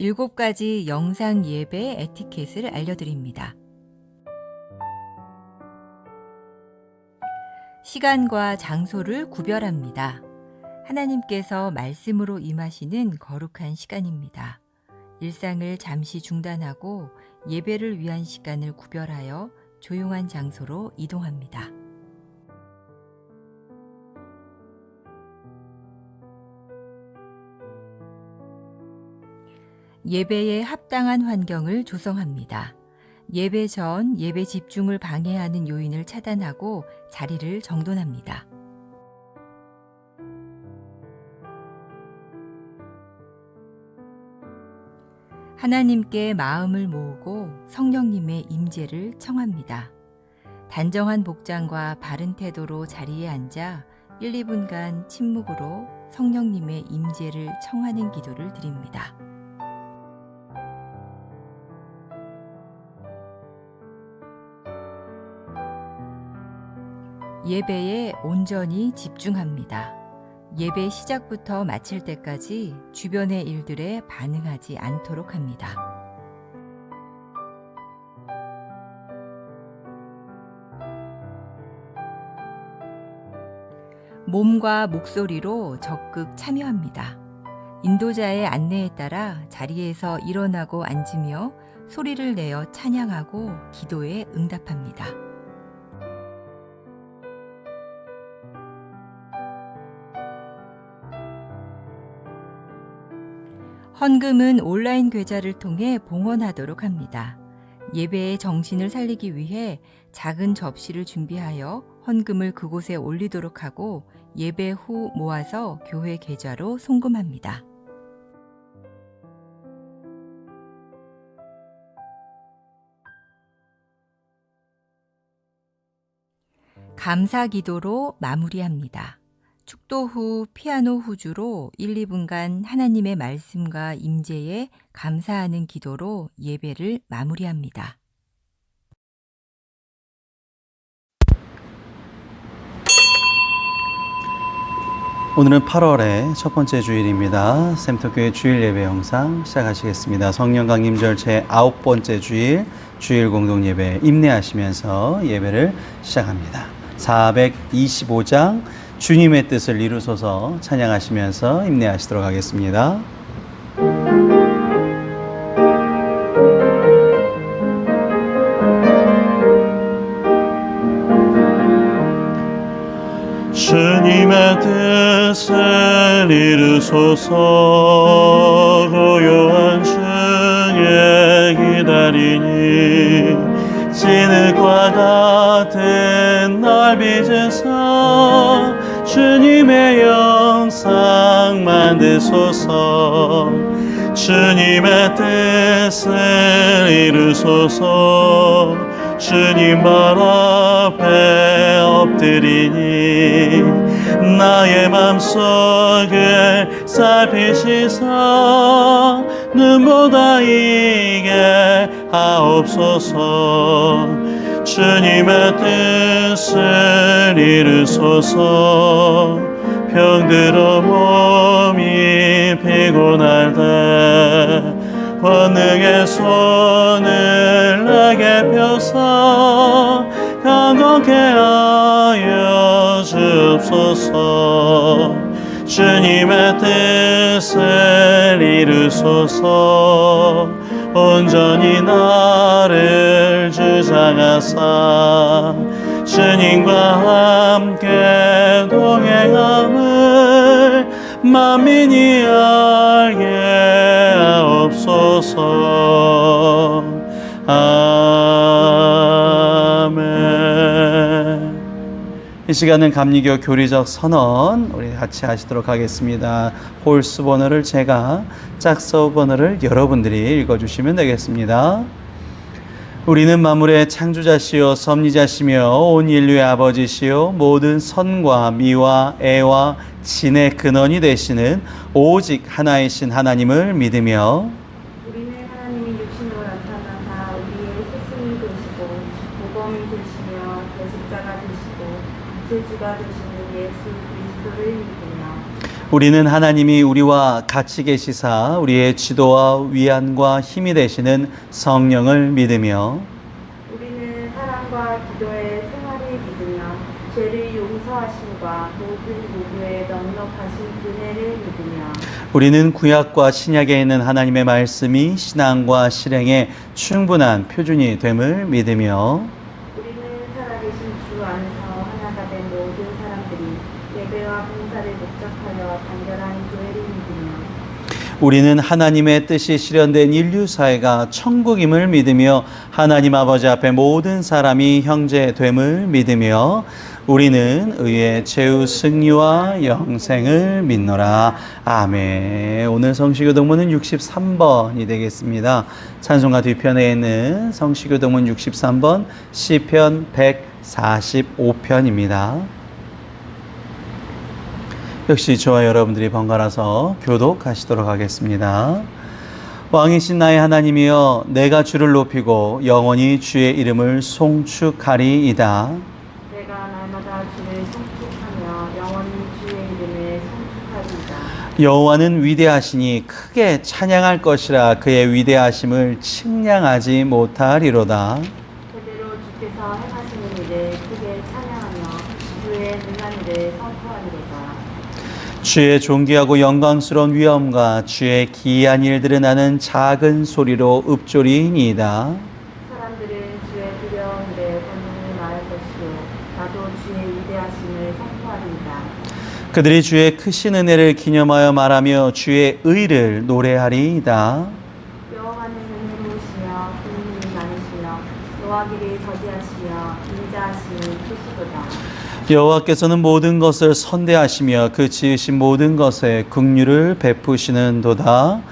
7가지 영상 예배 에티켓을 알려드립니다. 시간과 장소를 구별합니다. 하나님께서 말씀으로 임하시는 거룩한 시간입니다. 일상을 잠시 중단하고 예배를 위한 시간을 구별하여 조용한 장소로 이동합니다. 예배에 합당한 환경을 조성합니다. 예배 전 예배 집중을 방해하는 요인을 차단하고 자리를 정돈합니다. 하나님께 마음을 모으고 성령님의 임재를 청합니다. 단정한 복장과 바른 태도로 자리에 앉아 1, 2분간 침묵으로 성령님의 임재를 청하는 기도를 드립니다. 예배에 온전히 집중합니다. 예배 시작부터 마칠 때까지 주변의 일들에 반응하지 않도록 합니다. 몸과 목소리로 적극 참여합니다. 인도자의 안내에 따라 자리에서 일어나고 앉으며 소리를 내어 찬양하고 기도에 응답합니다. 헌금은 온라인 계좌를 통해 봉헌하도록 합니다. 예배의 정신을 살리기 위해 작은 접시를 준비하여 헌금을 그곳에 올리도록 하고 예배 후 모아서 교회 계좌로 송금합니다. 감사 기도로 마무리합니다. 축도 후 피아노 후주로 1, 2분간 하나님의 말씀과 임재에 감사하는 기도로 예배를 마무리합니다. 오늘은 8월의 첫 번째 주일입니다. 샘터교회 주일 예배 영상 시작하시겠습니다. 성령 강림절 제 9번째 주일, 주일 공동 예배 임내하시면서 예배를 시작합니다. 425장 주님의 뜻을 이루소서 찬양하시면서 임내하시도록 하겠습니다. 주님의 뜻을 이루소서 고요한 중에 기다리니 진흙과 같은 날 빚으사 주님의 영상 만드소서 주님의 뜻을 이루소서 주님 발 앞에 엎드리니 나의 맘속을 살피시사 눈보다 이게 하옵소서 주님의 뜻을 이루소서 병들어 몸이 피곤할 때 권능의 손을 내게 펴사 강건케 하여 주옵소서 주님의 뜻을 이루소서 온전히 나를 주장하사 주님과 함께 동행함을 만민이 알게 하옵소서. 아멘. 이 시간은 감리교 교리적 선언 우리 같이 하시도록 하겠습니다. 홀수 번호를 제가, 짝서 번호를 여러분들이 읽어주시면 되겠습니다. 우리는 만물의 창조자시요 섭리자시며 온 인류의 아버지시요 모든 선과 미와 애와 진의 근원이 되시는 오직 하나이신 하나님을 믿으며 우리는 하나님이 육신으로 나타나사 우리의 스승이 되시고 모범이 되시며 대속자가 되시고 구세주가 되시는 예수 그리스도를 믿으며 우리는 하나님이 우리와 같이 계시사 우리의 지도와 위안과 힘이 되시는 성령을 믿으며 우리는 사랑과 기도의 생활을 믿으며 죄를 용서하심과 모든 요구에 넉넉하신 은혜를 믿으며 우리는 구약과 신약에 있는 하나님의 말씀이 신앙과 실행에 충분한 표준이 됨을 믿으며 우리는 살아계신 주 안에서 하나가 된 모든 사람들이 예배와 봉사를 목적하여 단결한 교회를 믿으며 우리는 하나님의 뜻이 실현된 인류 사회가 천국임을 믿으며 하나님 아버지 앞에 모든 사람이 형제됨을 믿으며 우리는 의의 최후 승리와 영생을 믿노라. 아멘. 오늘 성시교동문은 63번이 되겠습니다. 찬송가 뒤편에 있는 성시교동문 63번 시편 145편입니다. 역시 저와 여러분들이 번갈아서 교독하시도록 하겠습니다. 왕이신 나의 하나님이여, 내가 주를 높이고 영원히 주의 이름을 송축하리이다. 내가 날마다 주를 송축하며 영원히 주의 이름을 송축하리이다. 여호와는 위대하시니 크게 찬양할 것이라. 그의 위대하심을 측량하지 못하리로다. 그대로 주께서 행하시는 일을 크게 찬양하며 주의 능한 일을 선포하리로다. 주의 존귀하고 영광스러운 위엄과 주의 기이한 일들을 나는 작은 소리로 읊조리이다. 사람들은 주의 두려운 일에 권능을 말할 것이요 나도 주의 위대하심을 선포하리이다. 그들이 주의 크신 은혜를 기념하여 말하며 주의 의를 노래하리이다. 여호와는 은혜로우시며 긍휼이 많으시며 노하기를 더디하시며 인자하심이 크시도다. 여호와께서는 모든 것을 선대하시며 그 지으신 모든 것에 긍휼을 베푸시는도다.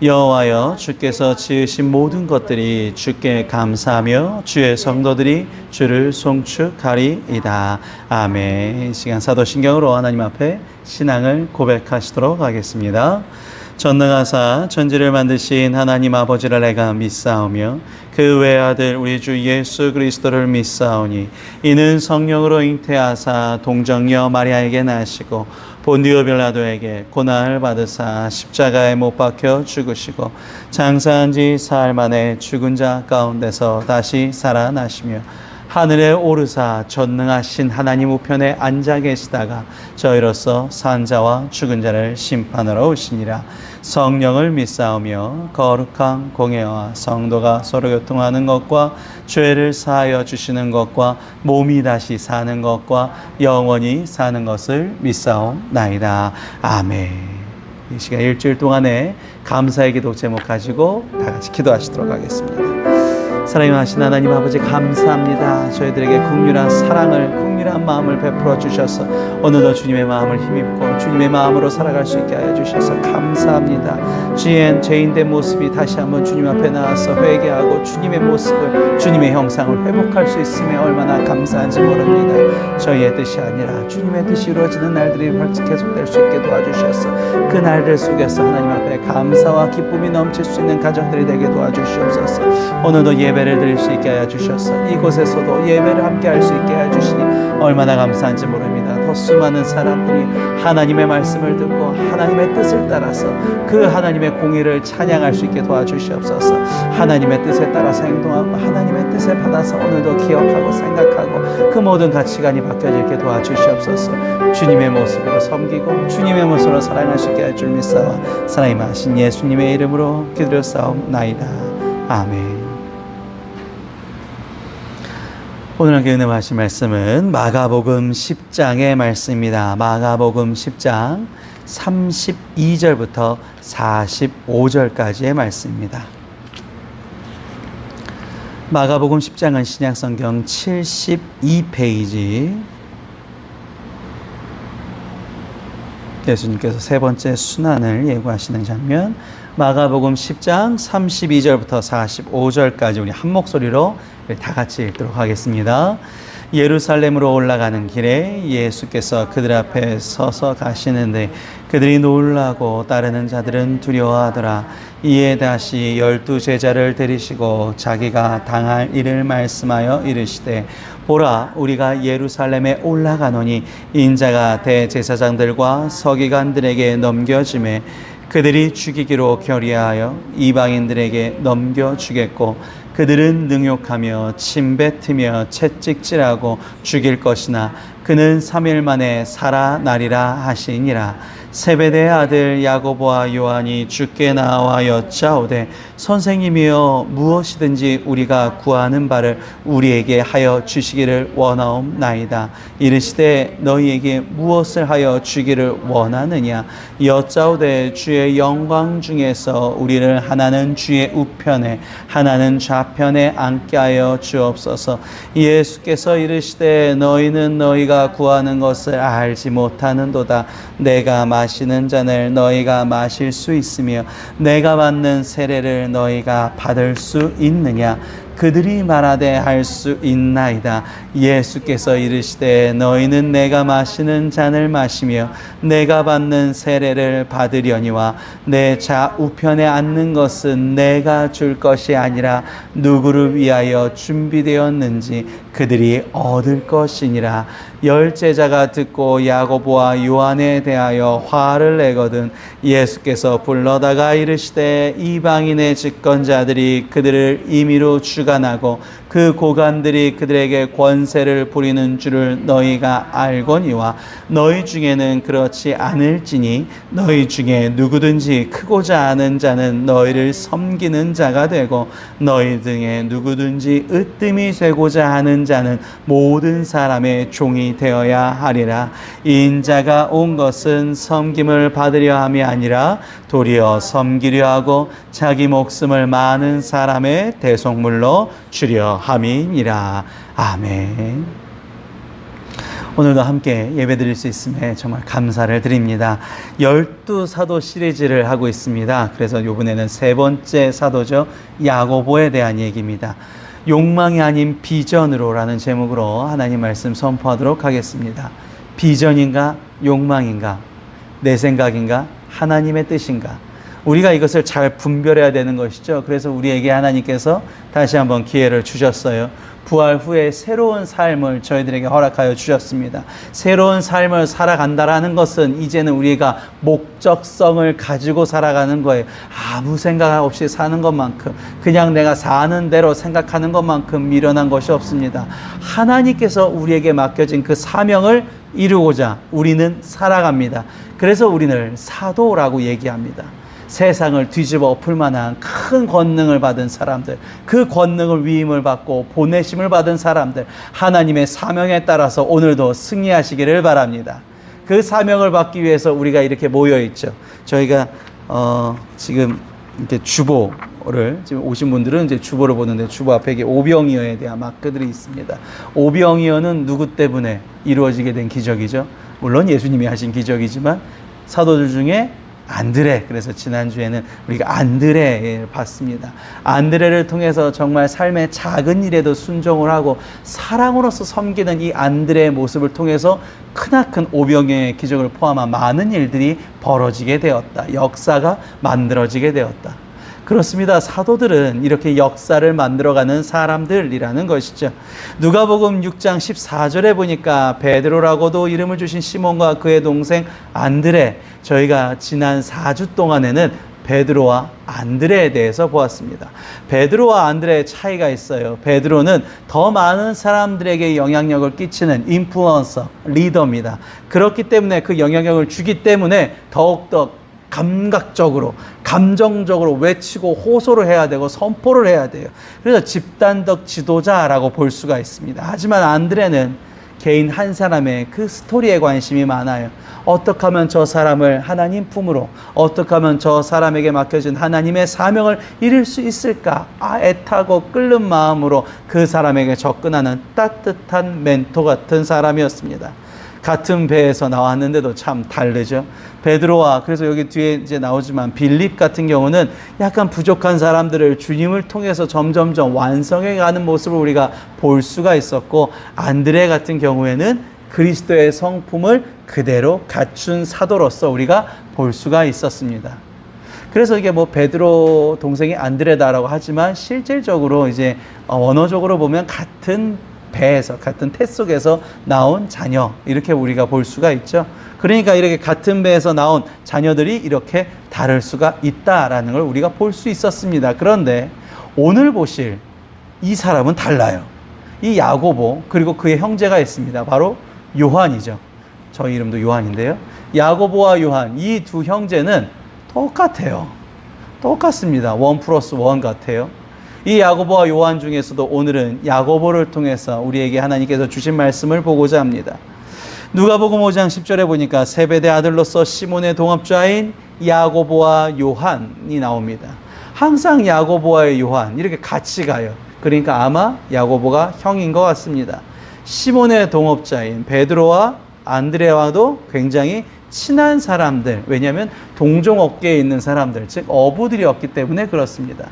여호와여, 주께서 지으신 모든 것들이 주께 감사하며 주의 성도들이 주를 송축하리이다. 아멘. 이 시간 사도신경으로 하나님 앞에 신앙을 고백하시도록 하겠습니다. 전능하사 천지를 만드신 하나님 아버지를 내가 믿사오며 그 외아들 우리 주 예수 그리스도를 믿사오니 이는 성령으로 잉태하사 동정녀 마리아에게 나시고 본디오 빌라도에게 고난을 받으사 십자가에 못 박혀 죽으시고 장사한 지 사흘 만에 죽은 자 가운데서 다시 살아나시며 하늘에 오르사 전능하신 하나님 우편에 앉아 계시다가 저희로서 산 자와 죽은 자를 심판하러 오시니라. 성령을 믿사오며 거룩한 공예와 성도가 서로 교통하는 것과 죄를 사하여 주시는 것과 몸이 다시 사는 것과 영원히 사는 것을 믿사옵나이다. 아멘. 이 시간 일주일 동안에 감사의 기도 제목 가지고 다 같이 기도하시도록 하겠습니다. 사랑하신 하나님 아버지, 감사합니다. 저희들에게 긍휼한 사랑을, 긍휼한 마음을 베풀어 주셔서 오늘도 주님의 마음을 힘입고 주님의 마음으로 살아갈 수 있게 하여 주셔서 감사합니다. 죄인된 모습이 다시 한번 주님 앞에 나와서 회개하고 주님의 모습을, 주님의 형상을 회복할 수 있음에 얼마나 감사한지 모릅니다. 저희의 뜻이 아니라 주님의 뜻이 이루어지는 날들이 계속될 수 있게 도와주셔서 그 날들 속에서 하나님 앞에 감사와 기쁨이 넘칠 수 있는 가정들이 되게 도와주시옵소서. 오늘도 예배를 드릴 수 있게 하여 주셔서 이곳에서도 예배를 함께 할 수 있게 하여 주시니 얼마나 감사한지 모릅니다. 더 수많은 사람들이 하나님의 말씀을 듣고 하나님의 뜻을 따라서 그 하나님의 공의를 찬양할 수 있게 도와주시옵소서. 하나님의 뜻에 따라서 행동하고 하나님의 뜻에 받아서 오늘도 기억하고 생각하고 그 모든 가치관이 바뀌어지게 도와주시옵소서. 주님의 모습으로 섬기고 주님의 모습으로 사랑할 수 있게 할 줄 믿사와 사랑이 많으신 예수님의 이름으로 기도드렸사옵나이다. 아멘. 오늘 함께 은혜 받으실 말씀은 마가복음 10장의 말씀입니다. 마가복음 10장 32절부터 45절까지의 말씀입니다. 마가복음 10장은 신약성경 72페이지, 예수님께서 세 번째 순환을 예고하시는 장면, 마가복음 10장 32절부터 45절까지 우리 한 목소리로 다 같이 읽도록 하겠습니다. 예루살렘으로 올라가는 길에 예수께서 그들 앞에 서서 가시는데 그들이 놀라고 따르는 자들은 두려워하더라. 이에 다시 12 제자를 데리시고 자기가 당할 일을 말씀하여 이르시되 보라, 우리가 예루살렘에 올라가노니 인자가 대제사장들과 서기관들에게 넘겨짐에 그들이 죽이기로 결의하여 이방인들에게 넘겨주겠고 그들은 능욕하며 침뱉으며 채찍질하고 죽일 것이나 그는 3일 만에 살아나리라 하시니라. 세베대의 아들 야고보와 요한이 주께 나와 여짜오되 선생님이여 무엇이든지 우리가 구하는 바를 우리에게 하여 주시기를 원하옵나이다. 이르시되 너희에게 무엇을 하여 주기를 원하느냐. 여짜오되 주의 영광 중에서 우리를 하나는 주의 우편에 하나는 좌편에 앉게 하여 주옵소서. 예수께서 이르시되 너희는 너희가 구하는 것을 알지 못하는도다. 내가 마시는 잔을 너희가 마실 수 있으며 내가 받는 세례를 너희가 받을 수 있느냐. 그들이 말하되 할 수 있나이다. 예수께서 이르시되 너희는 내가 마시는 잔을 마시며 내가 받는 세례를 받으려니와 내 좌우편에 앉는 것은 내가 줄 것이 아니라 누구를 위하여 준비되었는지 그들이 얻을 것이니라. 열 제자가 듣고 야고보와 요한에 대하여 화를 내거든 예수께서 불러다가 이르시되 이방인의 집권자들이 그들을 임의로 주관하고 그 고관들이 그들에게 권세를 부리는 줄을 너희가 알거니와 너희 중에는 그렇지 않을지니 너희 중에 누구든지 크고자 하는 자는 너희를 섬기는 자가 되고 너희 중에 누구든지 으뜸이 되고자 하는 자는 모든 사람의 종이 되어야 하리라. 인자가 온 것은 섬김을 받으려 함이 아니라 도리어 섬기려 하고 자기 목숨을 많은 사람의 대속물로 주려 함이니라. 아멘. 오늘도 함께 예배드릴 수 있음에 정말 감사를 드립니다. 12사도 시리즈를 하고 있습니다. 그래서 이번에는 세 번째 사도죠. 야고보에 대한 얘기입니다. 욕망이 아닌 비전으로라는 제목으로 하나님 말씀 선포하도록 하겠습니다. 비전인가 욕망인가 내 생각인가 하나님의 뜻인가 우리가 이것을 잘 분별해야 되는 것이죠. 그래서 우리에게 하나님께서 다시 한번 기회를 주셨어요. 부활 후에 새로운 삶을 저희들에게 허락하여 주셨습니다. 새로운 삶을 살아간다라는 것은 이제는 우리가 목적성을 가지고 살아가는 거예요. 아무 생각 없이 사는 것만큼 그냥 내가 사는 대로 생각하는 것만큼 미련한 것이 없습니다. 하나님께서 우리에게 맡겨진 그 사명을 이루고자 우리는 살아갑니다. 그래서 우리는 사도라고 얘기합니다. 세상을 뒤집어 엎을 만한 큰 권능을 받은 사람들, 그 권능을 위임을 받고 보내심을 받은 사람들, 하나님의 사명에 따라서 오늘도 승리하시기를 바랍니다. 그 사명을 받기 위해서 우리가 이렇게 모여 있죠. 저희가 지금 이렇게 주보를 지금 오신 분들은 이제 주보를 보는데 주보 앞에 이게 오병이어에 대한 마크들이 있습니다. 오병이어는 누구 때문에 이루어지게 된 기적이죠? 물론 예수님이 하신 기적이지만 사도들 중에 안드레, 그래서 지난주에는 우리가 안드레를 봤습니다. 안드레를 통해서 정말 삶의 작은 일에도 순종을 하고 사랑으로서 섬기는 이 안드레의 모습을 통해서 크나큰 오병이어의 기적을 포함한 많은 일들이 벌어지게 되었다. 역사가 만들어지게 되었다. 그렇습니다. 사도들은 이렇게 역사를 만들어가는 사람들이라는 것이죠. 누가복음 6장 14절에 보니까 베드로라고도 이름을 주신 시몬과 그의 동생 안드레, 저희가 지난 4주 동안에는 베드로와 안드레에 대해서 보았습니다. 베드로와 안드레의 차이가 있어요. 베드로는 더 많은 사람들에게 영향력을 끼치는 인플루언서, 리더입니다. 그렇기 때문에 그 영향력을 주기 때문에 더욱더 감각적으로, 감정적으로 외치고 호소를 해야 되고 선포를 해야 돼요. 그래서 집단적 지도자라고 볼 수가 있습니다. 하지만 안드레는 개인 한 사람의 그 스토리에 관심이 많아요. 어떻게 하면 저 사람을 하나님 품으로, 어떻게 하면 저 사람에게 맡겨진 하나님의 사명을 이룰 수 있을까? 애타고 끓는 마음으로 그 사람에게 접근하는 따뜻한 멘토 같은 사람이었습니다. 같은 배에서 나왔는데도 참 다르죠. 베드로와, 그래서 여기 뒤에 이제 나오지만 빌립 같은 경우는 약간 부족한 사람들을 주님을 통해서 점점점 완성해 가는 모습을 우리가 볼 수가 있었고, 안드레 같은 경우에는 그리스도의 성품을 그대로 갖춘 사도로서 우리가 볼 수가 있었습니다. 그래서 이게 뭐 베드로 동생이 안드레다라고 하지만 실질적으로 이제 원어적으로 보면 같은 배에서, 같은 태 속에서 나온 자녀, 이렇게 우리가 볼 수가 있죠. 그러니까 이렇게 같은 배에서 나온 자녀들이 이렇게 다를 수가 있다라는 걸 우리가 볼 수 있었습니다. 그런데 오늘 보실 이 사람은 달라요. 이 야고보, 그리고 그의 형제가 있습니다. 바로 요한이죠. 저희 이름도 요한인데요. 야고보와 요한, 이 두 형제는 똑같아요. 똑같습니다. 1+1 같아요. 이 야고보와 요한 중에서도 오늘은 야고보를 통해서 우리에게 하나님께서 주신 말씀을 보고자 합니다. 누가복음 5장 10절에 보니까 세베대 아들로서 시몬의 동업자인 야고보와 요한이 나옵니다. 항상 야고보와 요한 이렇게 같이 가요. 그러니까 아마 야고보가 형인 것 같습니다. 시몬의 동업자인 베드로와 안드레와도 굉장히 친한 사람들, 왜냐하면 동종업계에 있는 사람들, 즉 어부들이었기 때문에 그렇습니다.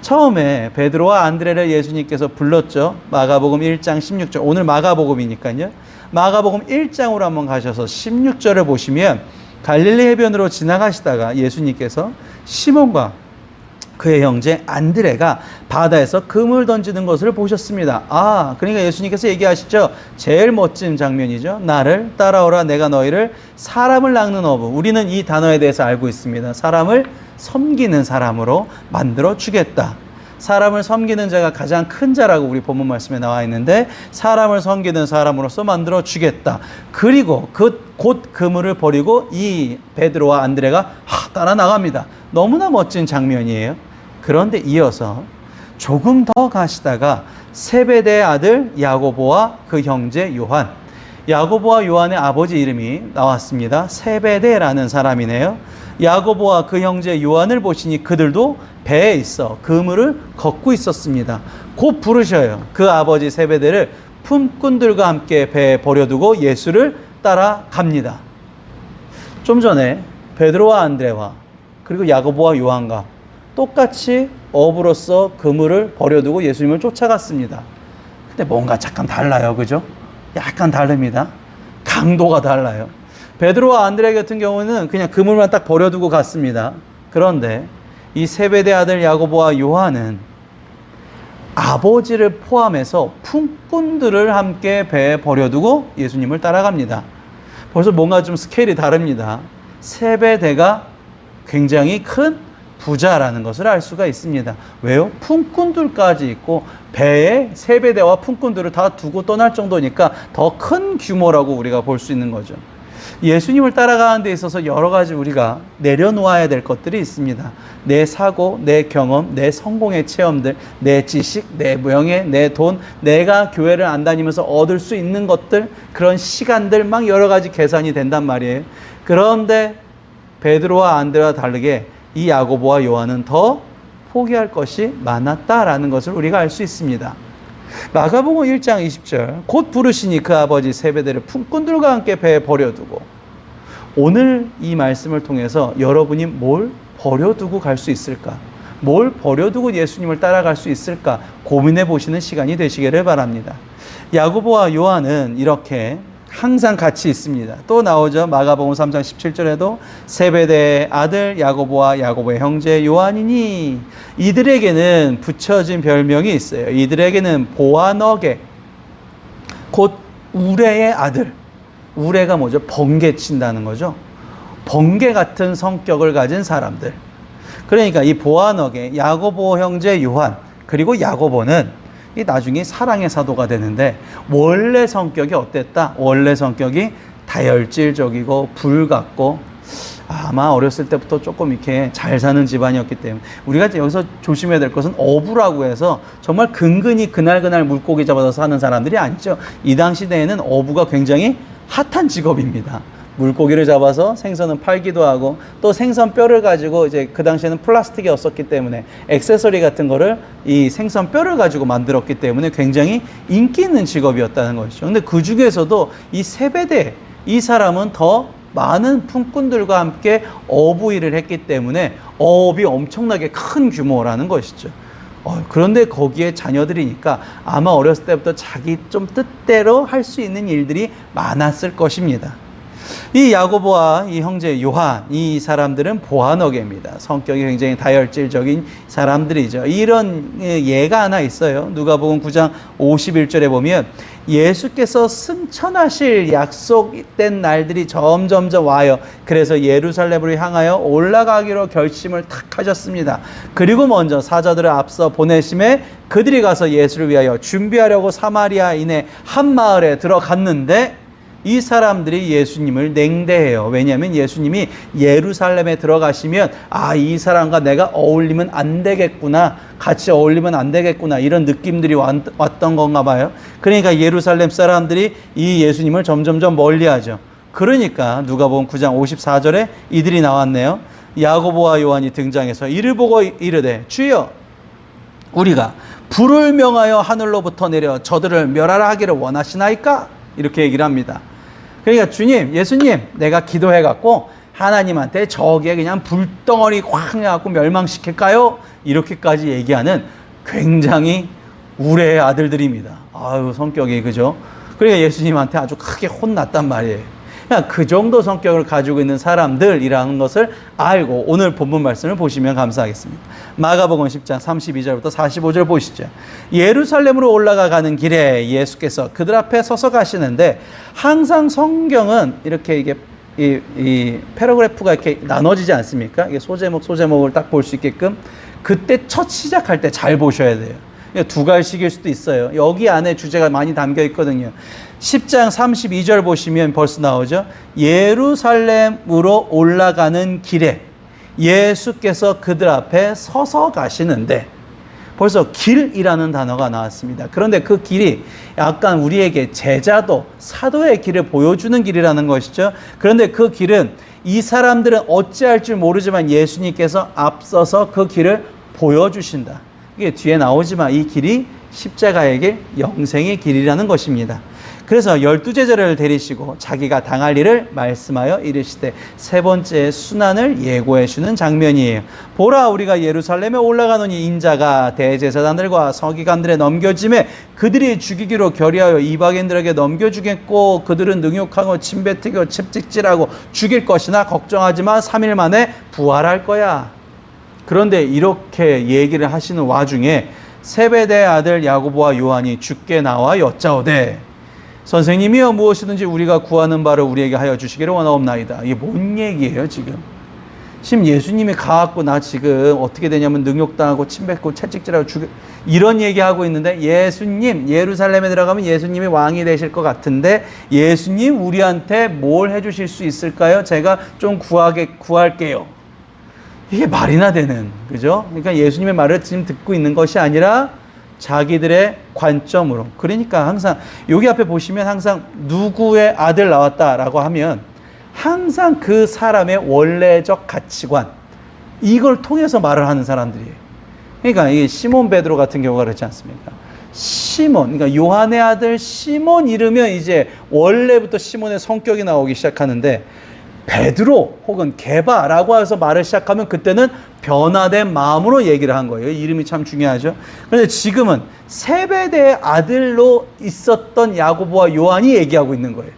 처음에 베드로와 안드레를 예수님께서 불렀죠. 마가복음 1장 16절. 오늘 마가복음이니까요. 마가복음 1장으로 한번 가셔서 16절을 보시면 갈릴리 해변으로 지나가시다가 예수님께서 시몬과 그의 형제 안드레가 바다에서 그물 던지는 것을 보셨습니다. 그러니까 예수님께서 얘기하시죠. 제일 멋진 장면이죠. 나를 따라오라, 내가 너희를 사람을 낚는 어부. 우리는 이 단어에 대해서 알고 있습니다. 사람을 섬기는 사람으로 만들어 주겠다. 사람을 섬기는 자가 가장 큰 자라고 우리 본문 말씀에 나와 있는데, 사람을 섬기는 사람으로서 만들어 주겠다. 그리고 곧 그물을 버리고 이 베드로와 안드레가 따라 나갑니다. 너무나 멋진 장면이에요. 그런데 이어서 조금 더 가시다가 세베대의 아들 야고보와 그 형제 요한, 야고보와 요한의 아버지 이름이 나왔습니다. 세베대라는 사람이네요. 야고보와 그 형제 요한을 보시니 그들도 배에 있어 그물을 걷고 있었습니다. 곧 부르셔요. 그 아버지 세베대를 품꾼들과 함께 배에 버려두고 예수를 따라갑니다. 좀 전에 베드로와 안드레와 그리고 야고보와 요한과 똑같이 어부로서 그물을 버려두고 예수님을 쫓아갔습니다. 근데 뭔가 잠깐 달라요. 그죠? 약간 다릅니다. 강도가 달라요. 베드로와 안드레 같은 경우는 그냥 그물만 딱 버려두고 갔습니다. 그런데 이 세베대 아들 야고보와 요한은 아버지를 포함해서 품꾼들을 함께 배에 버려두고 예수님을 따라갑니다. 벌써 뭔가 좀 스케일이 다릅니다. 세베대가 굉장히 큰 부자라는 것을 알 수가 있습니다. 왜요? 품꾼들까지 있고 배에 세베대와 품꾼들을 다 두고 떠날 정도니까 더 큰 규모라고 우리가 볼 수 있는 거죠. 예수님을 따라가는 데 있어서 여러 가지 우리가 내려놓아야 될 것들이 있습니다. 내 사고, 내 경험, 내 성공의 체험들, 내 지식, 내 명예, 내 돈, 내가 교회를 안 다니면서 얻을 수 있는 것들, 그런 시간들 막 여러 가지 계산이 된단 말이에요. 그런데 베드로와 안드레와 다르게 이 야고보와 요한은 더 포기할 것이 많았다라는 것을 우리가 알 수 있습니다. 마가복음 1장 20절, 곧 부르시니 그 아버지 세베대를 품꾼들과 함께 배에 버려두고. 오늘 이 말씀을 통해서 여러분이 뭘 버려두고 갈 수 있을까? 뭘 버려두고 예수님을 따라갈 수 있을까? 고민해 보시는 시간이 되시기를 바랍니다. 야고보와 요한은 이렇게 항상 같이 있습니다. 또 나오죠. 마가복음 3장 17절에도 세베대의 아들 야고보와 야고보의 형제 요한이니, 이들에게는 붙여진 별명이 있어요. 이들에게는 보아너게, 곧 우레의 아들. 우레가 뭐죠? 번개 친다는 거죠. 번개 같은 성격을 가진 사람들. 그러니까 이 보아너게, 야고보 형제 요한, 그리고 야고보는 이 나중에 사랑의 사도가 되는데, 원래 성격이 어땠다? 원래 성격이 다혈질적이고 불같고, 아마 어렸을 때부터 조금 이렇게 잘 사는 집안이었기 때문에, 우리가 여기서 조심해야 될 것은 어부라고 해서 정말 근근히 그날 물고기 잡아서 사는 사람들이 아니죠. 이 당시대에는 어부가 굉장히 핫한 직업입니다. 물고기를 잡아서 생선은 팔기도 하고, 또 생선 뼈를 가지고, 이제 그 당시에는 플라스틱이 없었기 때문에 액세서리 같은 거를 이 생선 뼈를 가지고 만들었기 때문에 굉장히 인기 있는 직업이었다는 것이죠. 근데 그 중에서도 이 세베대, 이 사람은 더 많은 품꾼들과 함께 어부 일을 했기 때문에 어업이 엄청나게 큰 규모라는 것이죠. 그런데 거기에 자녀들이니까 아마 어렸을 때부터 자기 좀 뜻대로 할 수 있는 일들이 많았을 것입니다. 이 야고보와 이 형제 요한, 이 사람들은 보아너게입니다. 성격이 굉장히 다혈질적인 사람들이죠. 이런 예가 하나 있어요. 누가복음 9장 51절에 보면 예수께서 승천하실 약속된 날들이 점점점 와요. 그래서 예루살렘으로 향하여 올라가기로 결심을 탁 하셨습니다. 그리고 먼저 사자들을 앞서 보내심에 그들이 가서 예수를 위하여 준비하려고 사마리아인의 한 마을에 들어갔는데 이 사람들이 예수님을 냉대해요. 왜냐하면 예수님이 예루살렘에 들어가시면 이 사람과 내가 어울리면 안 되겠구나, 같이 어울리면 안 되겠구나, 이런 느낌들이 왔던 건가 봐요. 그러니까 예루살렘 사람들이 이 예수님을 점점점 멀리하죠. 그러니까 누가복음 9장 54절에 이들이 나왔네요. 야고보와 요한이 등장해서 이를 보고 이르되 주여, 우리가 불을 명하여 하늘로부터 내려 저들을 멸하라 하기를 원하시나이까? 이렇게 얘기를 합니다. 그러니까 주님, 예수님, 내가 기도해갖고 하나님한테 저기에 그냥 불덩어리 확 해갖고 멸망시킬까요? 이렇게까지 얘기하는 굉장히 우레의 아들들입니다. 아유, 성격이, 그죠? 그러니까 예수님한테 아주 크게 혼났단 말이에요. 그냥 그 정도 성격을 가지고 있는 사람들이라는 것을 알고 오늘 본문 말씀을 보시면 감사하겠습니다. 마가복음 10장 32절부터 45절 보시죠. 예루살렘으로 올라가는 길에 예수께서 그들 앞에 서서 가시는데 항상 성경은 이렇게 이게 이 패러그래프가 이렇게 나눠지지 않습니까? 이게 소제목을 딱 볼 수 있게끔 그때 첫 시작할 때 잘 보셔야 돼요. 두 갈식일 수도 있어요. 여기 안에 주제가 많이 담겨 있거든요. 10장 32절 보시면 벌써 나오죠. 예루살렘으로 올라가는 길에 예수께서 그들 앞에 서서 가시는데, 벌써 길이라는 단어가 나왔습니다. 그런데 그 길이 약간 우리에게 제자도, 사도의 길을 보여주는 길이라는 것이죠. 그런데 그 길은 이 사람들은 어찌할 줄 모르지만 예수님께서 앞서서 그 길을 보여주신다. 이게 뒤에 나오지만 이 길이 십자가의 길, 영생의 길이라는 것입니다. 그래서 12제자를 데리시고 자기가 당할 일을 말씀하여 이르시되 세 번째 순환을 예고해 주는 장면이에요. 보라, 우리가 예루살렘에 올라가노니 인자가 대제사장들과 서기관들에 넘겨짐에 그들이 죽이기로 결의하여 이방인들에게 넘겨주겠고 그들은 능욕하고 침뱉고 채찍질하고 죽일 것이나 걱정하지 마, 3일 만에 부활할 거야. 그런데 이렇게 얘기를 하시는 와중에 세베대의 아들 야고보와 요한이 주께 나와 여짜오되 선생님이여, 무엇이든지 우리가 구하는 바를 우리에게 하여 주시기를 원하옵나이다. 이게 뭔 얘기예요 지금? 지금 예수님이 가갖고 나 지금 어떻게 되냐면 능욕당하고 침뱉고 채찍질하고 이런 얘기하고 있는데, 예수님, 예루살렘에 들어가면 예수님이 왕이 되실 것 같은데 예수님 우리한테 뭘 해주실 수 있을까요? 제가 좀 구할게요. 이게 말이나 되는, 그죠? 그러니까 예수님의 말을 지금 듣고 있는 것이 아니라 자기들의 관점으로. 그러니까 항상 여기 앞에 보시면 항상 누구의 아들 나왔다라고 하면 항상 그 사람의 원래적 가치관, 이걸 통해서 말을 하는 사람들이에요. 그러니까 이게 시몬 베드로 같은 경우가 그렇지 않습니까? 시몬, 그러니까 요한의 아들 시몬 이르면 이제 원래부터 시몬의 성격이 나오기 시작하는데, 베드로 혹은 게바라고 해서 말을 시작하면 그때는 변화된 마음으로 얘기를 한 거예요. 이름이 참 중요하죠. 그런데 지금은 세베대의 아들로 있었던 야고보와 요한이 얘기하고 있는 거예요.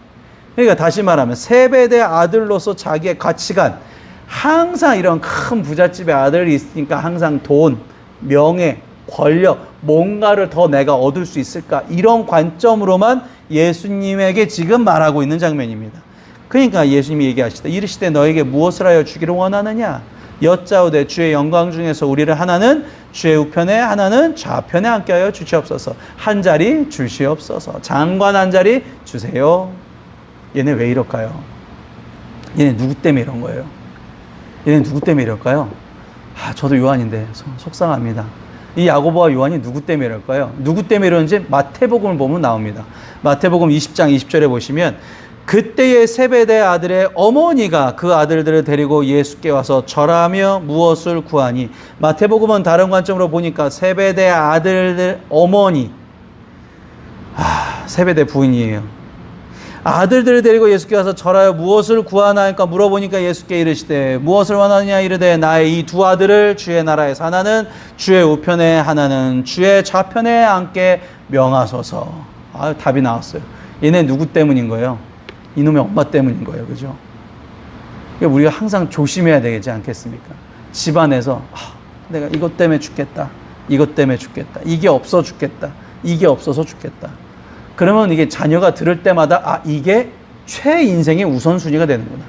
그러니까 다시 말하면 세베대의 아들로서 자기의 가치관, 항상 이런 큰 부잣집의 아들이 있으니까 항상 돈, 명예, 권력, 뭔가를 더 내가 얻을 수 있을까, 이런 관점으로만 예수님에게 지금 말하고 있는 장면입니다. 그러니까 예수님이 얘기하시되 이르시되 너에게 무엇을 하여 주기를 원하느냐? 여짜오되 주의 영광 중에서 우리를 하나는 주의 우편에 하나는 좌편에 앉게 하여 주시옵소서. 한 자리 주시옵소서. 장관 한 자리 주세요. 얘네 왜 이럴까요? 얘네 누구 때문에 이런 거예요? 얘네 누구 때문에 이럴까요? 저도 요한인데 속상합니다. 이 야고보와 요한이 누구 때문에 이럴까요? 누구 때문에 이러는지 마태복음을 보면 나옵니다. 마태복음 20장 20절에 보시면 그때의 세베대 아들의 어머니가 그 아들들을 데리고 예수께 와서 절하며 무엇을 구하니, 마태복음은 다른 관점으로 보니까 세베대 아들들 어머니, 세베대 부인이에요. 아들들을 데리고 예수께 와서 절하여 무엇을 구하나니까 물어보니까 예수께 이르시되 무엇을 원하느냐 이르되 나의 이 두 아들을 주의 나라에서 하나는 주의 우편에 하나는 주의 좌편에 앉게 명하소서. 답이 나왔어요. 얘네 누구 때문인 거예요? 이놈의 엄마 때문인 거예요. 그죠? 그러니까 우리가 항상 조심해야 되지 않겠습니까? 집안에서 내가 이것 때문에 죽겠다. 이것 때문에 죽겠다. 이게 없어 죽겠다. 이게 없어서 죽겠다. 그러면 이게 자녀가 들을 때마다 이게 최인생의 우선순위가 되는구나.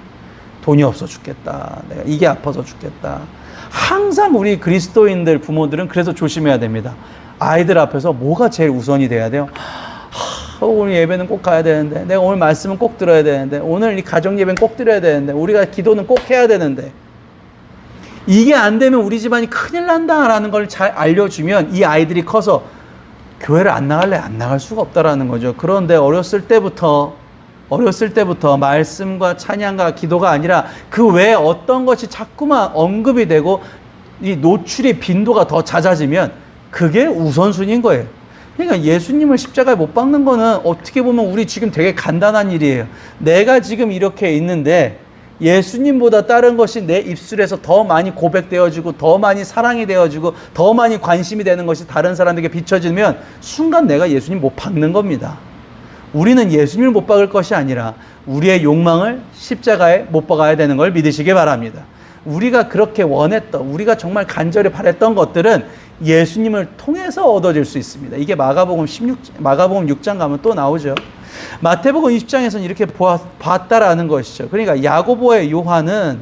돈이 없어 죽겠다. 내가 이게 아파서 죽겠다. 항상 우리 그리스도인들 부모들은 그래서 조심해야 됩니다. 아이들 앞에서 뭐가 제일 우선이 돼야 돼요? 오늘 예배는 꼭 가야 되는데, 내가 오늘 말씀은 꼭 들어야 되는데, 오늘 이 가정 예배는 꼭 드려야 되는데, 우리가 기도는 꼭 해야 되는데, 이게 안 되면 우리 집안이 큰일 난다라는 걸 잘 알려주면 이 아이들이 커서 교회를 안 나갈래? 안 나갈 수가 없다라는 거죠. 그런데 어렸을 때부터 말씀과 찬양과 기도가 아니라 그 외에 어떤 것이 자꾸만 언급이 되고 이 노출의 빈도가 더 잦아지면 그게 우선순위인 거예요. 그러니까 예수님을 십자가에 못 박는 거는 어떻게 보면 우리 지금 되게 간단한 일이에요. 내가 지금 이렇게 있는데 예수님보다 다른 것이 내 입술에서 더 많이 고백되어지고 더 많이 사랑이 되어지고 더 많이 관심이 되는 것이 다른 사람에게 비춰지면 순간 내가 예수님 못 박는 겁니다. 우리는 예수님을 못 박을 것이 아니라 우리의 욕망을 십자가에 못 박아야 되는 걸 믿으시기 바랍니다. 우리가 그렇게 원했던, 우리가 정말 간절히 바랬던 것들은 예수님을 통해서 얻어질 수 있습니다. 이게 마가복음 6장 가면 또 나오죠. 마태복음 20장에서는 이렇게 봤다라는 것이죠. 그러니까 야고보의 요한은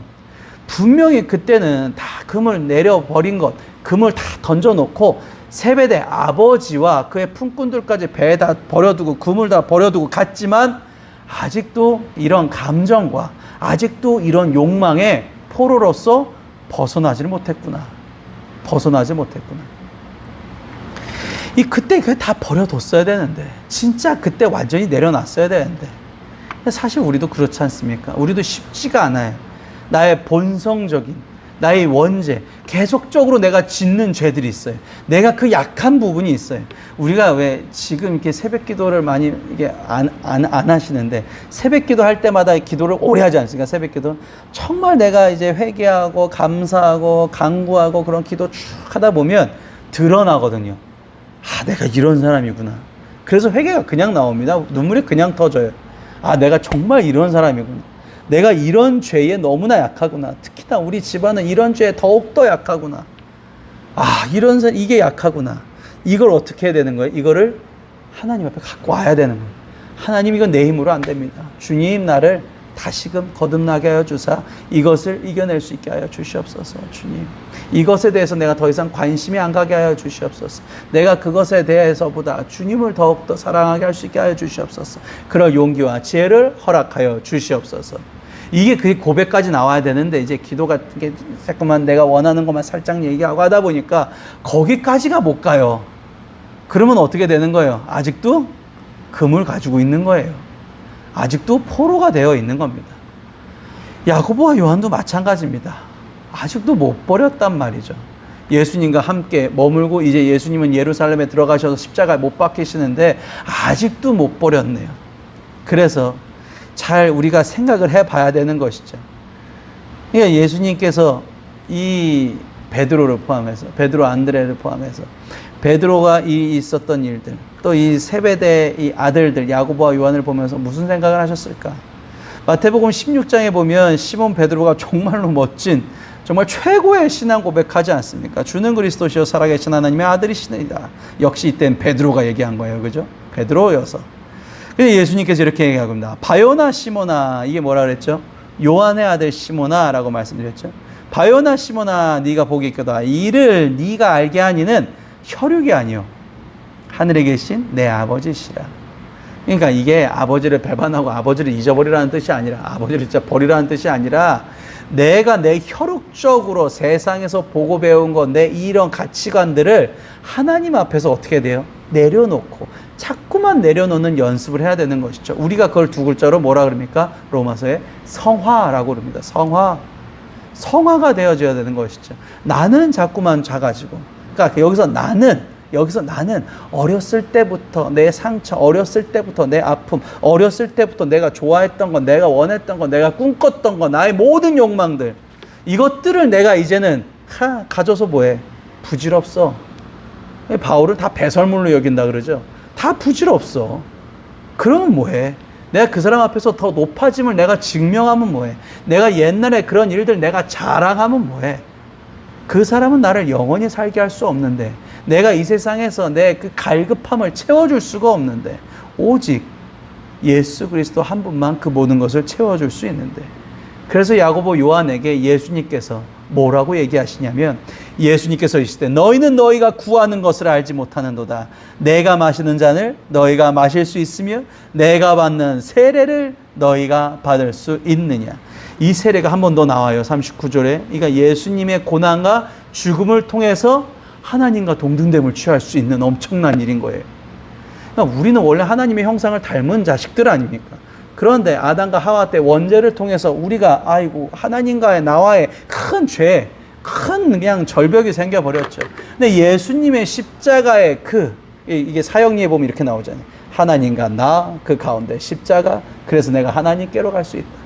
분명히 그때는 다 금을 내려버린 것, 금을 다 던져놓고 세베대 아버지와 그의 품꾼들까지 배에 다 버려두고 금을 다 버려두고 갔지만 아직도 이런 감정과 아직도 이런 욕망의 포로로서 벗어나지를 못했구나. 그때 그게 다 버려뒀어야 되는데, 진짜 그때 완전히 내려놨어야 되는데, 사실 우리도 그렇지 않습니까? 우리도 쉽지가 않아요. 나의 본성적인, 나의 원죄, 계속적으로 내가 짓는 죄들이 있어요. 내가 그 약한 부분이 있어요. 우리가 왜 지금 이렇게 새벽 기도를 많이 이게 안 하시는데, 새벽 기도 할 때마다 기도를 오래 하지 않습니까? 새벽 기도. 정말 내가 이제 회개하고, 감사하고, 간구하고, 그런 기도 쭉 하다 보면 드러나거든요. 내가 이런 사람이구나. 그래서 회개가 그냥 나옵니다. 눈물이 그냥 터져요. 내가 정말 이런 사람이구나. 내가 이런 죄에 너무나 약하구나. 특히나 우리 집안은 이런 죄에 더욱더 약하구나. 이게 약하구나. 이걸 어떻게 해야 되는 거예요? 이거를 하나님 앞에 갖고 와야 되는 거예요. 하나님, 이건 내 힘으로 안 됩니다. 주님, 나를 다시금 거듭나게 하여 주사 이것을 이겨낼 수 있게 하여 주시옵소서. 주님, 이것에 대해서 내가 더 이상 관심이 안 가게 하여 주시옵소서. 내가 그것에 대해서보다 주님을 더욱더 사랑하게 할 수 있게 하여 주시옵소서. 그럴 용기와 지혜를 허락하여 주시옵소서. 이게 그 고백까지 나와야 되는데, 이제 기도가 이게 자꾸만 내가 원하는 것만 살짝 얘기하고 하다 보니까 거기까지가 못 가요. 그러면 어떻게 되는 거예요? 아직도 금을 가지고 있는 거예요. 아직도 포로가 되어 있는 겁니다. 야고보와 요한도 마찬가지입니다. 아직도 못 버렸단 말이죠. 예수님과 함께 머물고 이제 예수님은 예루살렘에 들어가셔서 십자가에 못 박히시는데 아직도 못 버렸네요. 그래서 잘 우리가 생각을 해봐야 되는 것이죠. 그러니까 예수님께서 이 베드로를 포함해서, 베드로 안드레를 포함해서 베드로가 있었던 일들, 또 이 세베대 이 아들들 야고보와 요한을 보면서 무슨 생각을 하셨을까? 마태복음 16장에 보면 시몬 베드로가 정말로 멋진, 정말 최고의 신앙 고백하지 않습니까? 주는 그리스도시요 살아계신 하나님의 아들이시니라. 역시 이때는 베드로가 얘기한 거예요. 그죠? 베드로여서. 그래서 예수님께서 이렇게 얘기하고 있습니다. 바요나 시몬아, 이게 뭐라 그랬죠? 요한의 아들 시몬아 라고 말씀드렸죠. 바요나 시몬아, 네가 복이 있거다. 이를 네가 알게 하니는 혈육이 아니요 하늘에 계신 내 아버지시라. 그러니까 이게 아버지를 배반하고 아버지를 잊어버리라는 뜻이 아니라, 아버지를 진짜 버리라는 뜻이 아니라, 내가 내 혈육적으로 세상에서 보고 배운 것, 내 이런 가치관들을 하나님 앞에서 어떻게 돼요? 내려놓고 자꾸만 내려놓는 연습을 해야 되는 것이죠. 우리가 그걸 두 글자로 뭐라 그럽니까? 로마서에 성화라고 그럽니다. 성화가 되어져야 되는 것이죠. 나는 자꾸만 작아지고, 그러니까 여기서 나는 어렸을 때부터 내 상처, 어렸을 때부터 내 아픔, 어렸을 때부터 내가 좋아했던 것, 내가 원했던 것, 내가 꿈꿨던 것, 나의 모든 욕망들, 이것들을 내가 이제는 가져서 뭐해? 부질없어. 바울은 다 배설물로 여긴다 그러죠. 다 부질없어. 그러면 뭐해? 내가 그 사람 앞에서 더 높아짐을 내가 증명하면 뭐해? 내가 옛날에 그런 일들 내가 자랑하면 뭐해? 그 사람은 나를 영원히 살게 할 수 없는데, 내가 이 세상에서 내 그 갈급함을 채워줄 수가 없는데, 오직 예수 그리스도 한 분만 그 모든 것을 채워줄 수 있는데, 그래서 야고보 요한에게 예수님께서 뭐라고 얘기하시냐면, 예수님께서 이르시되 너희는 너희가 구하는 것을 알지 못하는도다. 내가 마시는 잔을 너희가 마실 수 있으며 내가 받는 세례를 너희가 받을 수 있느냐. 이 세례가 한 번 더 나와요. 39절에. 그러니까 예수님의 고난과 죽음을 통해서 하나님과 동등됨을 취할 수 있는 엄청난 일인 거예요. 그러니까 우리는 원래 하나님의 형상을 닮은 자식들 아닙니까? 그런데 아담과 하와 때 원죄를 통해서 우리가 하나님과의 나와의 큰 죄, 큰 그냥 절벽이 생겨버렸죠. 근데 예수님의 십자가의 이게 사형리에 보면 이렇게 나오잖아요. 하나님과 나 그 가운데 십자가, 그래서 내가 하나님께로 갈 수 있다.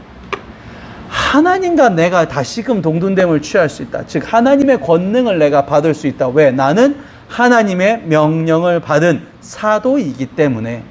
하나님과 내가 다시금 동등됨을 취할 수 있다. 즉 하나님의 권능을 내가 받을 수 있다. 왜? 나는 하나님의 명령을 받은 사도이기 때문에.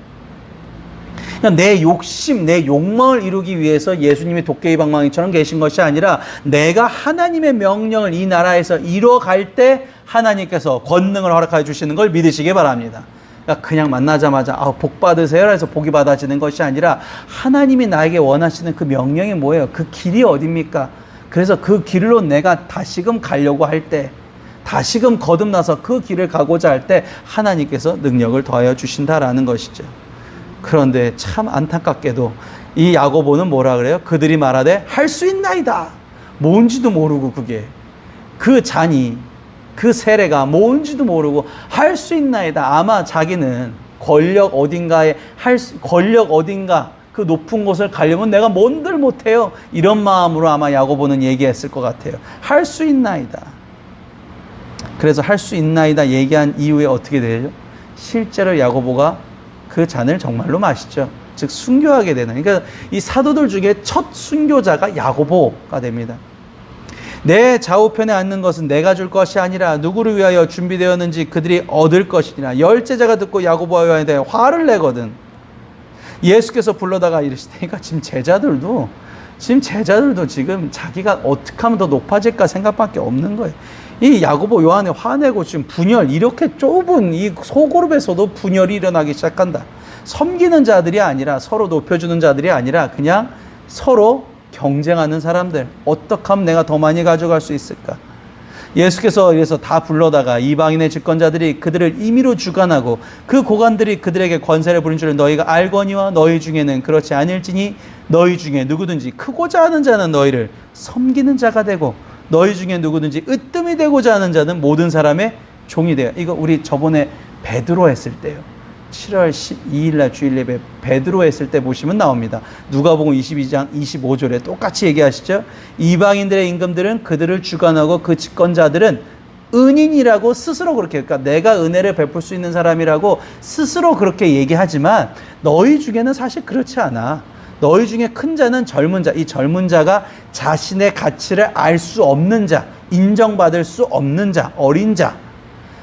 내 욕심, 내 욕망을 이루기 위해서 예수님이 도깨비 방망이처럼 계신 것이 아니라, 내가 하나님의 명령을 이 나라에서 이뤄갈 때 하나님께서 권능을 허락해 주시는 걸 믿으시기 바랍니다. 그러니까 그냥 만나자마자 복 받으세요 해서 복이 받아지는 것이 아니라, 하나님이 나에게 원하시는 그 명령이 뭐예요? 그 길이 어딥니까? 그래서 그 길로 내가 다시금 가려고 할 때, 다시금 거듭나서 그 길을 가고자 할 때 하나님께서 능력을 더하여 주신다라는 것이죠. 그런데 참 안타깝게도 이 야고보는 뭐라 그래요? 그들이 말하되 할 수 있나이다. 뭔지도 모르고, 그게 그 잔이, 그 세례가 뭔지도 모르고 할 수 있나이다. 아마 자기는 권력 어딘가 그 높은 곳을 가려면 내가 뭔들 못해요, 이런 마음으로 아마 야고보는 얘기했을 것 같아요. 할 수 있나이다. 그래서 할 수 있나이다 얘기한 이후에 어떻게 되죠? 실제로 야고보가 그 잔을 정말로 마시죠. 즉 순교하게 되는, 그러니까 이 사도들 중에 첫 순교자가 야고보가 됩니다. 내 좌우편에 앉는 것은 내가 줄 것이 아니라 누구를 위하여 준비되었는지 그들이 얻을 것이니라. 열 제자가 듣고 야고보와 요한에 대해 화를 내거든. 예수께서 불러다가 이르시니까 지금 제자들도 지금 자기가 어떻게 하면 더 높아질까 생각밖에 없는 거예요. 이 야고보 요한에 화내고 지금 분열, 이렇게 좁은 이 소그룹에서도 분열이 일어나기 시작한다. 섬기는 자들이 아니라, 서로 높여주는 자들이 아니라 그냥 서로 경쟁하는 사람들. 어떻게 하면 내가 더 많이 가져갈 수 있을까? 예수께서 이래서 다 불러다가 이방인의 집권자들이 그들을 임의로 주관하고 그 고관들이 그들에게 권세를 부린 줄을 너희가 알거니와 너희 중에는 그렇지 아닐지니 너희 중에 누구든지 크고자 하는 자는 너희를 섬기는 자가 되고 너희 중에 누구든지 으뜸이 되고자 하는 자는 모든 사람의 종이 되어. 이거 우리 저번에 베드로 했을 때요. 7월 12일 날 주일 예배 베드로 했을 때 보시면 나옵니다. 누가복음 22장 25절에 똑같이 얘기하시죠. 이방인들의 임금들은 그들을 주관하고 그 집권자들은 은인이라고 스스로 그렇게, 그러니까 내가 은혜를 베풀 수 있는 사람이라고 스스로 그렇게 얘기하지만 너희 중에는 사실 그렇지 않아. 너희 중에 큰 자는 젊은 자, 이 젊은 자가 자신의 가치를 알 수 없는 자, 인정받을 수 없는 자, 어린 자.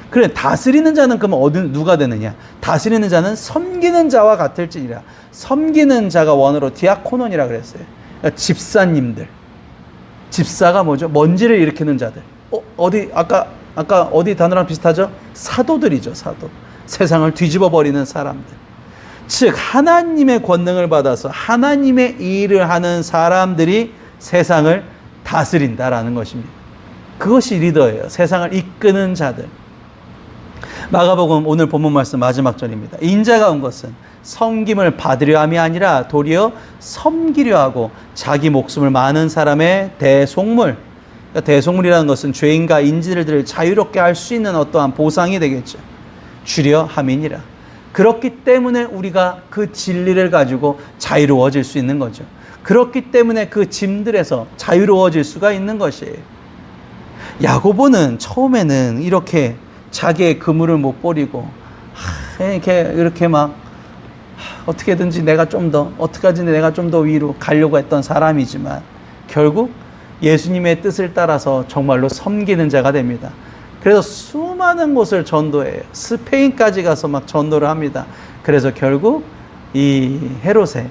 그래, 다스리는 자는 그러면 누가 되느냐? 다스리는 자는 섬기는 자와 같을지니라. 섬기는 자가 원어로 디아코논이라 그랬어요. 그러니까 집사님들. 집사가 뭐죠? 먼지를 일으키는 자들. 아까 어디 단어랑 비슷하죠? 사도들이죠, 사도. 세상을 뒤집어 버리는 사람들. 즉 하나님의 권능을 받아서 하나님의 일을 하는 사람들이 세상을 다스린다라는 것입니다. 그것이 리더예요. 세상을 이끄는 자들. 마가복음 오늘 본문 말씀 마지막 절입니다. 인자가 온 것은 섬김을 받으려 함이 아니라 도리어 섬기려 하고 자기 목숨을 많은 사람의 대속물. 그러니까 대속물이라는 것은 죄인과 인질들을 자유롭게 할 수 있는 어떠한 보상이 되겠죠. 주려 함이니라. 그렇기 때문에 우리가 그 진리를 가지고 자유로워질 수 있는 거죠. 그렇기 때문에 그 짐들에서 자유로워질 수가 있는 것이에요. 야고보는 처음에는 이렇게 자기의 그물을 못 버리고 이렇게 막 어떻게든지 내가 좀 더 위로 가려고 했던 사람이지만 결국 예수님의 뜻을 따라서 정말로 섬기는 자가 됩니다. 그래서 수많은 곳을 전도해요. 스페인까지 가서 막 전도를 합니다. 그래서 결국 이 헤롯의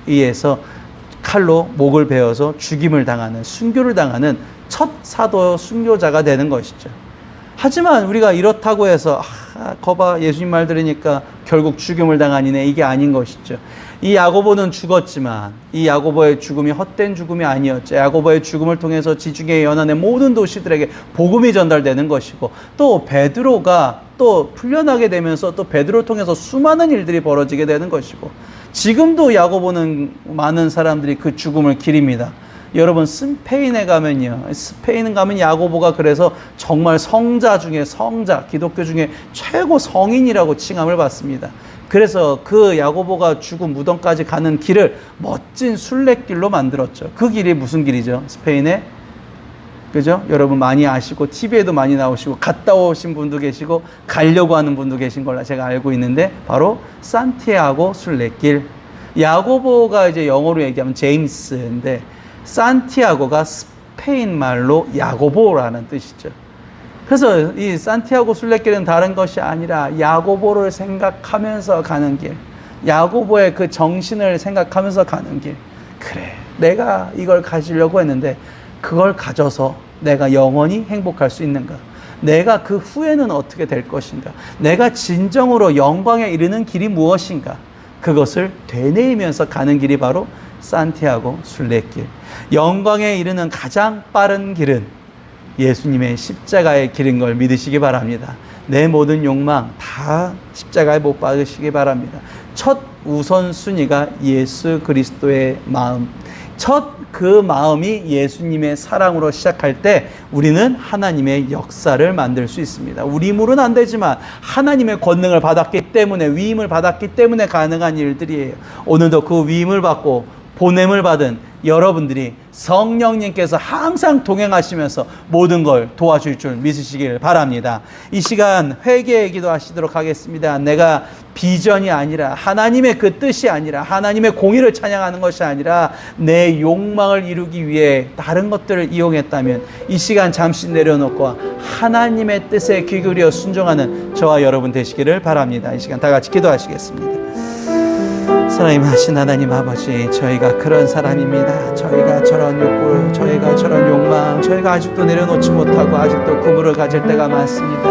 의해서 칼로 목을 베어서 죽임을 당하는, 순교를 당하는 첫 사도 순교자가 되는 것이죠. 하지만 우리가 이렇다고 해서 거봐 예수님 말 들으니까 결국 죽임을 당하니네, 이게 아닌 것이죠. 이 야고보는 죽었지만 이 야고보의 죽음이 헛된 죽음이 아니었죠. 야고보의 죽음을 통해서 지중해 연안의 모든 도시들에게 복음이 전달되는 것이고, 또 베드로가 또 풀려나게 되면서 또 베드로를 통해서 수많은 일들이 벌어지게 되는 것이고, 지금도 야고보는 많은 사람들이 그 죽음을 기립니다. 여러분 스페인에 가면요, 스페인 가면 야고보가 그래서 정말 성자 중에 성자, 기독교 중에 최고 성인이라고 칭함을 받습니다. 그래서 그 야고보가 죽은 무덤까지 가는 길을 멋진 순례길로 만들었죠. 그 길이 무슨 길이죠? 스페인에, 그죠? 여러분 많이 아시고 TV에도 많이 나오시고 갔다 오신 분도 계시고 가려고 하는 분도 계신 걸로 제가 알고 있는데, 바로 산티아고 순례길. 야고보가 이제 영어로 얘기하면 제임스인데, 산티아고가 스페인 말로 야고보라는 뜻이죠. 그래서 이 산티아고 순례길은 다른 것이 아니라 야고보를 생각하면서 가는 길, 야고보의 그 정신을 생각하면서 가는 길. 그래, 내가 이걸 가지려고 했는데 그걸 가져서 내가 영원히 행복할 수 있는가? 내가 그 후에는 어떻게 될 것인가? 내가 진정으로 영광에 이르는 길이 무엇인가? 그것을 되뇌이면서 가는 길이 바로 산티아고 순례길. 영광에 이르는 가장 빠른 길은 예수님의 십자가의 길인 걸 믿으시기 바랍니다. 내 모든 욕망 다 십자가에 못 박으시기 바랍니다. 첫 우선순위가 예수 그리스도의 마음, 첫 그 마음이 예수님의 사랑으로 시작할 때 우리는 하나님의 역사를 만들 수 있습니다. 우리 힘으로는 안 되지만 하나님의 권능을 받았기 때문에, 위임을 받았기 때문에 가능한 일들이에요. 오늘도 그 위임을 받고 보냄을 받은 여러분들이 성령님께서 항상 동행하시면서 모든 걸 도와줄 줄 믿으시길 바랍니다. 이 시간 회개의 기도하시도록 하겠습니다. 내가 비전이 아니라, 하나님의 그 뜻이 아니라, 하나님의 공의를 찬양하는 것이 아니라 내 욕망을 이루기 위해 다른 것들을 이용했다면 이 시간 잠시 내려놓고 하나님의 뜻에 귀 기울여 순종하는 저와 여러분 되시기를 바랍니다. 이 시간 다 같이 기도하시겠습니다. 사랑하신 하나님 아버지, 저희가 그런 사람입니다. 저희가 저런 욕구, 저희가 저런 욕망, 저희가 아직도 내려놓지 못하고 아직도 그물을 가질 때가 많습니다.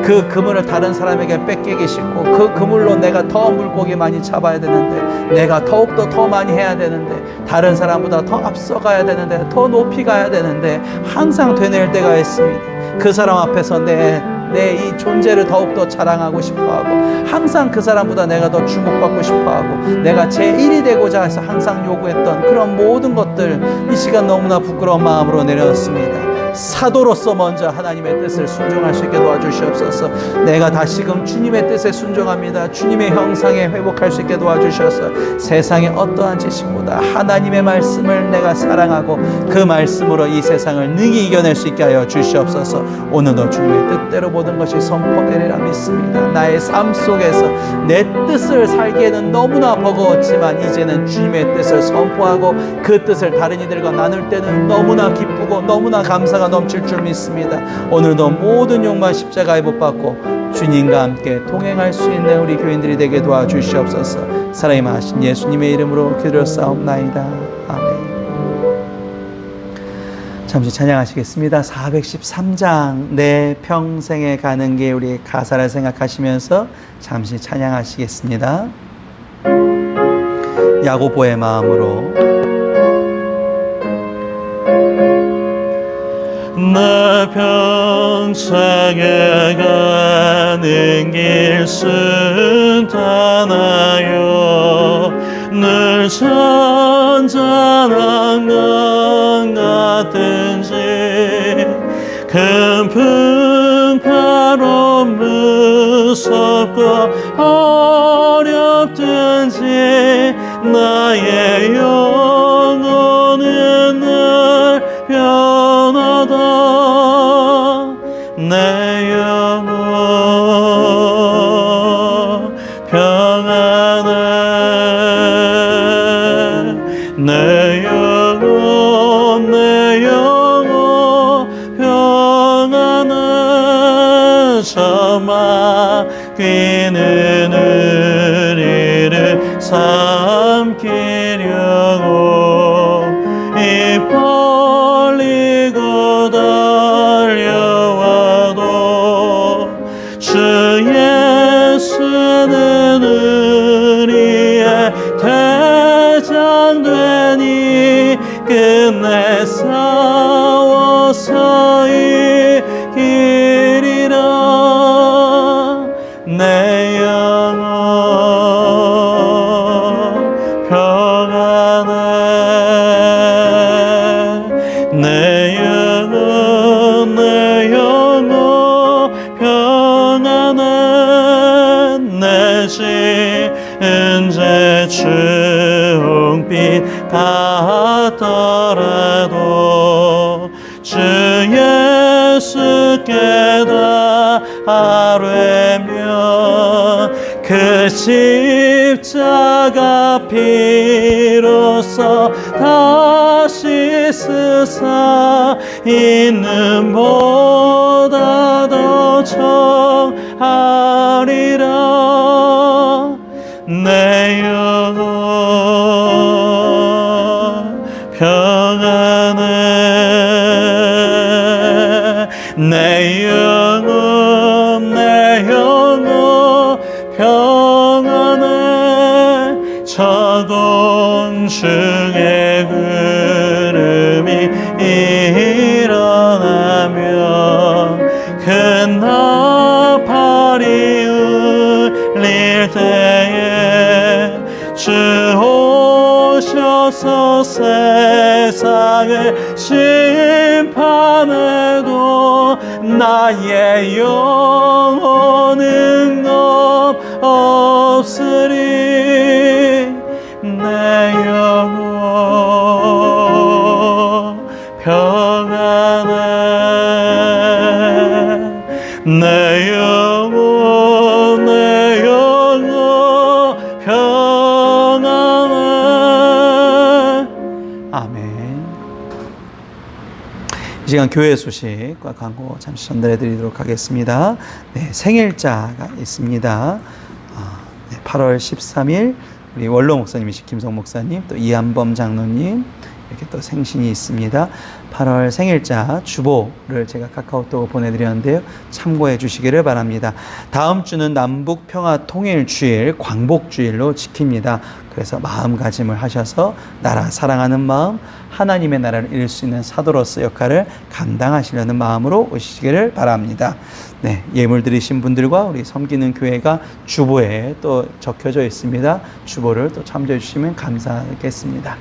그 그물을 다른 사람에게 뺏기기 싫고, 그 그물로 내가 더 물고기 많이 잡아야 되는데, 내가 더욱더 더 많이 해야 되는데, 다른 사람보다 더 앞서가야 되는데, 더 높이 가야 되는데 항상 되뇌일 때가 있습니다. 그 사람 앞에서 내 이 존재를 더욱더 자랑하고 싶어하고, 항상 그 사람보다 내가 더 주목받고 싶어하고, 내가 제1이 되고자 해서 항상 요구했던 그런 모든 것들, 이 시간 너무나 부끄러운 마음으로 내려놓습니다. 사도로서 먼저 하나님의 뜻을 순종할 수 있게 도와주시옵소서. 내가 다시금 주님의 뜻에 순종합니다. 주님의 형상에 회복할 수 있게 도와주셔서 세상의 어떠한 지식보다 하나님의 말씀을 내가 사랑하고 그 말씀으로 이 세상을 능히 이겨낼 수 있게 하여 주시옵소서. 오늘도 주님의 뜻대로 모든 것이 선포되리라 믿습니다. 나의 삶 속에서 내 뜻을 살기에는 너무나 버거웠지만 이제는 주님의 뜻을 선포하고 그 뜻을 다른 이들과 나눌 때는 너무나 기쁘고 너무나 감사가 넘칠 줄 믿습니다. 오늘도 모든 욕망 십자가에 못 박고 주님과 함께 동행할 수 있는 우리 교인들이 되게 도와주시옵소서. 사랑이 많으신 예수님의 이름으로 기도드렸사옵나이다. 아멘. 잠시 찬양하시겠습니다. 413장 내 평생에 가는 길, 우리 가사를 생각하시면서 잠시 찬양하시겠습니다. 야고보의 마음으로. 내 평생에 가는 길 순탄하여 늘 잔잔한 강 같은지 큰 풍파로 무섭고 어렵든지 나의 영혼은 늘 변하다. 내 영혼 평안해. 내 영혼 평안해. 저 맡기는 우리를 삼키려 가까워서 이기리라. 내 영혼 평안해. 내 영혼 평안해. 내 지은 죄 중빛 같더라도 주 예수께 다 아뢰며 그 십자가 피로써 다시 쓰사 있는 보다 더 청하리라. 내 영혼 평안해. 내 영혼 평안해. 저공 중에 구름이 일어나며 큰 나팔이 울릴 때에 주 오셔서 세상을 심판해도 나의 영혼은 없으리. 내 영혼 평안해. 내 영혼 평안해. 아멘. 이 시간 교회 소식과 광고 잠시 전달해 드리도록 하겠습니다. 네, 생일자가 있습니다. 8월 13일 우리 원로 목사님이신 김성 목사님, 또 이한범 장로님, 이렇게 또 생신이 있습니다. 8월 생일자 주보를 제가 카카오톡으로 보내드렸는데요. 참고해 주시기를 바랍니다. 다음 주는 남북 평화 통일 주일, 광복주일로 지킵니다. 그래서 마음가짐을 하셔서 나라 사랑하는 마음, 하나님의 나라를 이룰 수 있는 사도로서 역할을 감당하시려는 마음으로 오시기를 바랍니다. 네, 예물 드리신 분들과 우리 섬기는 교회가 주보에 또 적혀져 있습니다. 주보를 또 참조해 주시면 감사하겠습니다.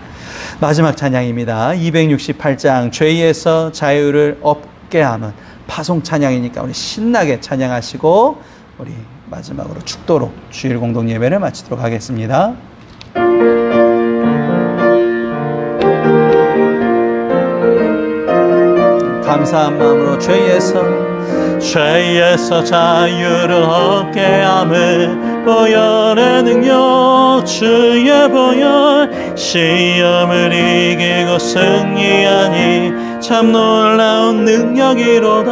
마지막 찬양입니다. 268장 죄에서 자유를 얻게 함은 파송 찬양이니까 우리 신나게 찬양하시고 우리 마지막으로 축도로 주일 공동 예배를 마치도록 하겠습니다. 감사한 마음으로 죄에서 자유를 얻게 함을 보혈의 능력 주의 보혈 시험을 이기고 승리하니 참 놀라운 능력이로다.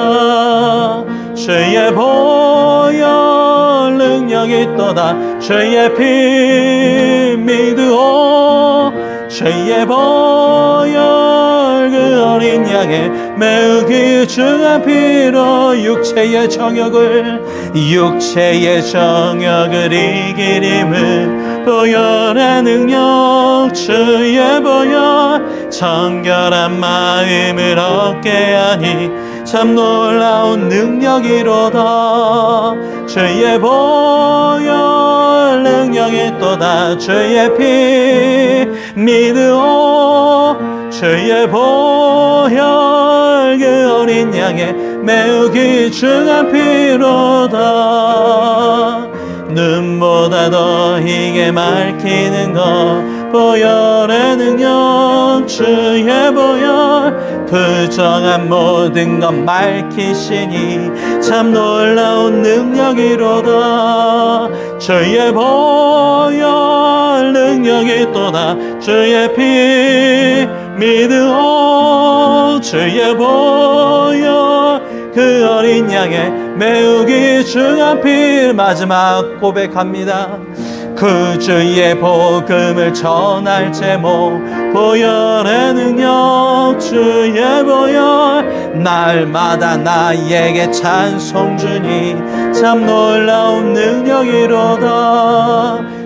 주의 보혈 능력이 또다. 주의 피 믿으오. 주의 보혈 그 어린 양의 매우 귀중한 피로 육체의 정욕을 이기림은 보혈의 능력 주의 보혈 정결한 마음을 얻게 하니 참 놀라운 능력이로다. 주의 보혈 능력이 또다. 주의 피 믿으오. 주의 보혈 그 어린 양의 매우 귀중한 피로다. 눈보다 더 희게 맑히는 것 보혈의 능력 주의 보혈 부정한 모든 것 맑히시니 참 놀라운 능력이로다. 주의 보혈 능력이 또다. 주의 피 믿으오. 주의 보혈 그 어린 양의 매우 귀중한 피 마지막 고백합니다. 그 주의 복음을 전할 제목 보혈의 능력 주의 보혈 날마다 나에게 찬송 주니 참 놀라운 능력이로다.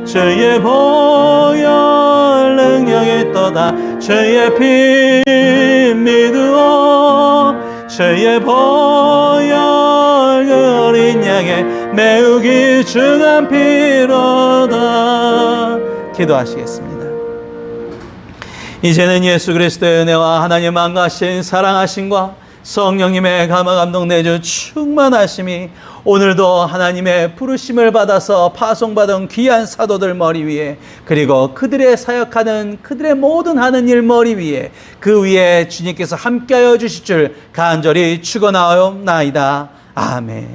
주의 보혈 능력이 또 필요로다. 주의 피 믿으오 주의 보혈 그 어린 양의 매우 귀중한 피로다. 기도하시겠습니다. 이제는 예수 그리스도의 은혜와 하나님 만가신 사랑하심과 성령님의 감화 감동 내주 충만하심이 오늘도 하나님의 부르심을 받아서 파송받은 귀한 사도들 머리 위에, 그리고 그들의 사역하는 그들의 모든 하는 일 머리 위에, 그 위에 주님께서 함께하여 주실 줄 간절히 축원하옵나이다. 아멘.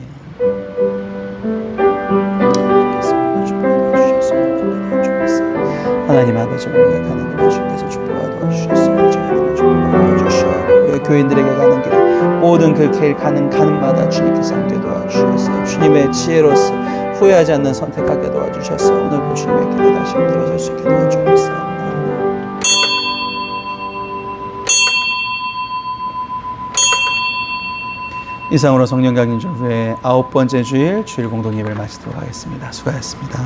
하나님 아버지, 우리가 가는 길에 주께서 축복하여 도와주셨으며 저희들을 축복하여 주시옵고, 우리 교인들에게 가는 길에 모든 그 길 가는 마다 주님께서 함께 도와주셔서 주님의 지혜로서 후회하지 않는 선택하게 도와주셔서 오늘도 주님의 길에 다시 들어설 수 있게 도와주옵소서. 이상으로 성령 강림 중 후에 9번째 주일 공동 예배를 마치도록 하겠습니다. 수고하셨습니다.